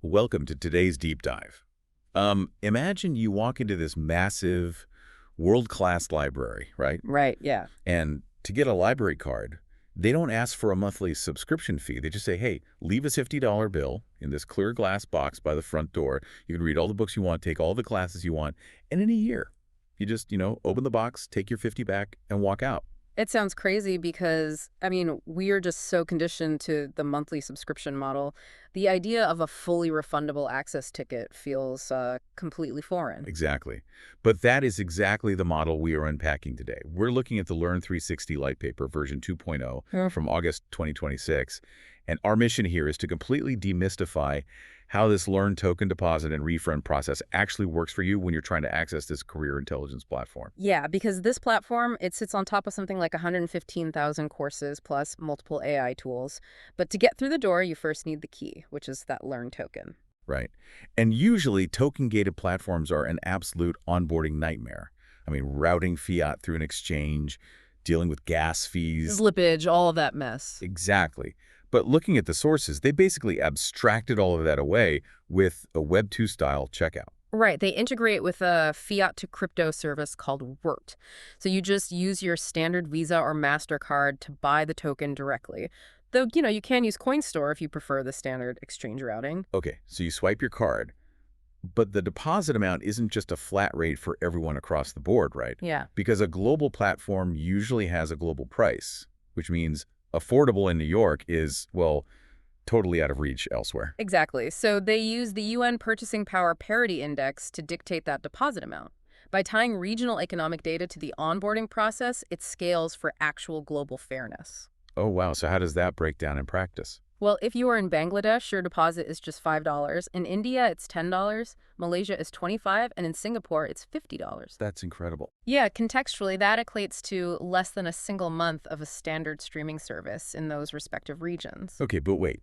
Welcome to today's deep dive. Imagine you walk into this massive, world-class library, right? Right, yeah. And to get a library card, they don't ask for a monthly subscription fee. They just say, hey, leave a $50 bill in this clear glass box by the front door. You can read all the books you want, take all the classes you want, and in a year, you just, open the box, take your 50 back, and walk out. It sounds crazy because, we are just so conditioned to the monthly subscription model. The idea of a fully refundable access ticket feels completely foreign. Exactly. But that is exactly the model we are unpacking today. We're looking at the Learn 360 Light Paper version 2.0 from August 2026. And our mission here is to completely demystify how this Learn token deposit and refund process actually works for you when you're trying to access this career intelligence platform. Yeah, because this platform, it sits on top of something like 115,000 courses plus multiple AI tools. But to get through the door, you first need the key, which is that Learn token. Right. And usually token-gated platforms are an absolute onboarding nightmare. I mean, routing fiat through an exchange, dealing with gas fees. Slippage, all of that mess. Exactly. But looking at the sources, they basically abstracted all of that away with a Web 2 style checkout. Right. They integrate with a fiat to crypto service called WIRT. So you just use your standard Visa or MasterCard to buy the token directly. Though, you can use Coinstore if you prefer the standard exchange routing. Okay, so you swipe your card, but the deposit amount isn't just a flat rate for everyone across the board, right? Yeah. Because a global platform usually has a global price, which means affordable in New York is, well, totally out of reach elsewhere. Exactly. So they use the UN Purchasing Power Parity Index to dictate that deposit amount. By tying regional economic data to the onboarding process, it scales for actual global fairness. Oh, wow. So how does that break down in practice? Well, if you are in Bangladesh, your deposit is just $5. In India, it's $10. Malaysia is $25, and in Singapore, it's $50. That's incredible. Yeah, contextually, that equates to less than a single month of a standard streaming service in those respective regions. Okay, but wait.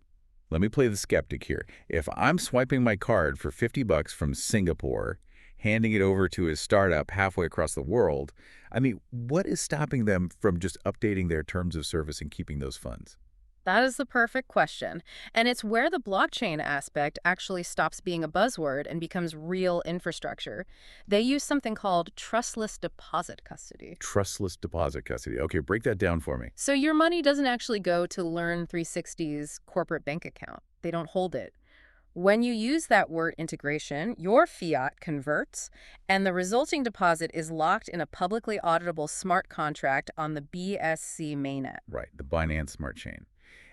Let me play the skeptic here. If I'm swiping my card for 50 bucks from Singapore, handing it over to a startup halfway across the world, I mean, what is stopping them from just updating their terms of service and keeping those funds? That is the perfect question. And it's where the blockchain aspect actually stops being a buzzword and becomes real infrastructure. They use something called trustless deposit custody. Trustless deposit custody. Okay, break that down for me. So your money doesn't actually go to Learn 360's corporate bank account. They don't hold it. When you use that word integration, your fiat converts, and the resulting deposit is locked in a publicly auditable smart contract on the BSC mainnet. Right, the Binance Smart Chain.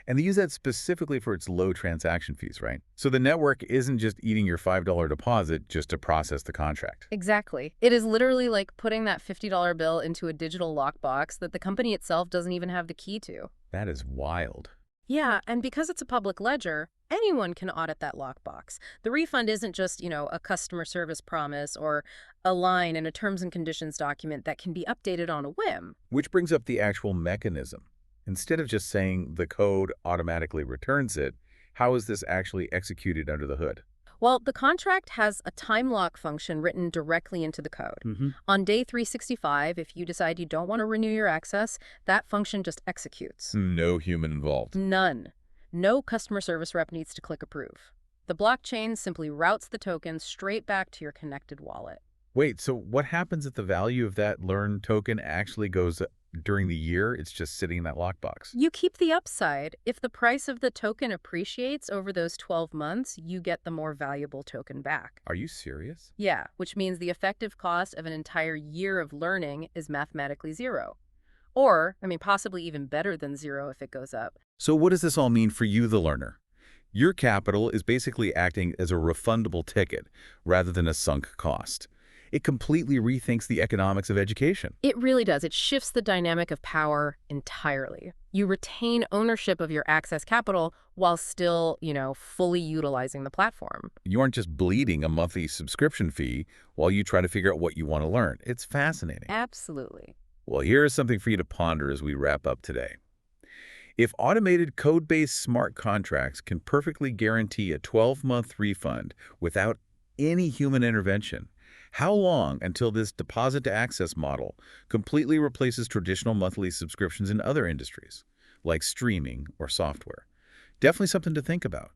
And they use that specifically for its low transaction fees, right? So the network isn't just eating your $5 deposit just to process the contract. Exactly. It is literally like putting that $50 bill into a digital lockbox that the company itself doesn't even have the key to. That is wild. Yeah, and because it's a public ledger, anyone can audit that lockbox. The refund isn't just, a customer service promise or a line in a terms and conditions document that can be updated on a whim. Which brings up the actual mechanism. Instead of just saying the code automatically returns it, how is this actually executed under the hood? Well, the contract has a time lock function written directly into the code. On day 365, if you decide you don't want to renew your access, that function just executes. No human involved. None. No customer service rep needs to click approve. The blockchain simply routes the token straight back to your connected wallet. Wait, so what happens if the value of that Learn token actually goes up during the year? It's just sitting in that lockbox. You keep the upside. If the price of the token appreciates over those 12 months, you get the more valuable token back. Are you serious? Yeah, which means the effective cost of an entire year of learning is mathematically zero. Or, possibly even better than zero if it goes up. So what does this all mean for you, the learner? Your capital is basically acting as a refundable ticket rather than a sunk cost. It completely rethinks the economics of education. It really does. It shifts the dynamic of power entirely. You retain ownership of your access capital while still, fully utilizing the platform. You aren't just bleeding a monthly subscription fee while you try to figure out what you want to learn. It's fascinating. Absolutely. Well, here is something for you to ponder as we wrap up today. If automated code-based smart contracts can perfectly guarantee a 12-month refund without any human intervention, how long until this deposit-to-access model completely replaces traditional monthly subscriptions in other industries, like streaming or software? Definitely something to think about.